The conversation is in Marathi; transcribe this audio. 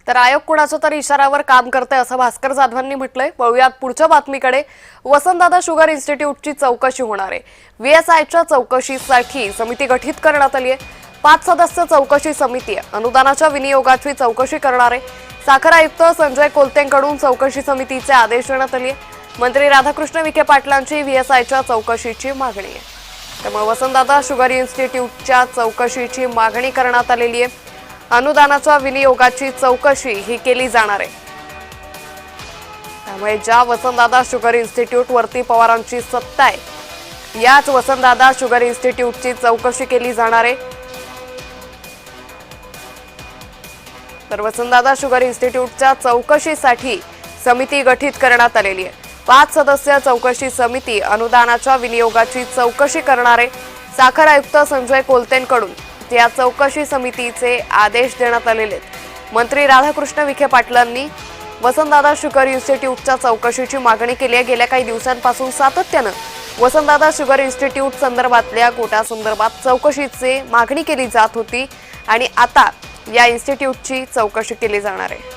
तर आयोग कुणाच्या तरी इशाऱ्यावर काम करते असं भास्कर जाधवांनी म्हटलंय। वळूयात पुढच्या बातमीकडे। वसंतदादा शुगर इन्स्टिट्यूटची चौकशी होणार आहे। व्हीएसआयच्या चौकशीसाठी समिती गठीत करण्यात आली आहे। 5 सदस्य चौकशी समिती अनुदानाच्या विनियोगाची चौकशी करणार आहे। साखर आयुक्त संजय कोलतेंकडून चौकशी समितीचे आदेश देण्यात आले आहे। मंत्री राधाकृष्ण विखे पाटलांची व्हीएसआयच्या चौकशीची मागणी आहे। त्यामुळे वसंतदादा शुगर इन्स्टिट्यूटच्या चौकशीची मागणी करण्यात आलेली आहे। अनुदानाच्या विनियोगाची चौकशी ही केली जाणार आहे। त्यामुळे ज्या वसंतदादा शुगर इन्स्टिट्यूट वरती पवारांची सत्ता आहे, याच वसंतदादा शुगर इन्स्टिट्यूटची चौकशी केली जाणार आहे। तर वसंतदादा शुगर इन्स्टिट्यूटच्या चौकशीसाठी समिती गठीत करण्यात आलेली आहे। 5 सदस्य चौकशी समिती अनुदानाच्या विनियोगाची चौकशी करणार आहे। साखर आयुक्त संजय कोलतेंकडून या चौकशी समितीचे आदेश देण्यात आलेले आहेत। मंत्री राधाकृष्ण विखे पाटलांनी वसंतदादा शुगर इन्स्टिट्यूटच्या चौकशीची मागणी केली आहे। गेल्या काही दिवसांपासून सातत्यानं वसंतदादा शुगर इन्स्टिट्यूट संदर्भातल्या घोटासंदर्भात चौकशीची मागणी केली जात होती आणि आता या इन्स्टिट्यूटची चौकशी केली जाणार आहे।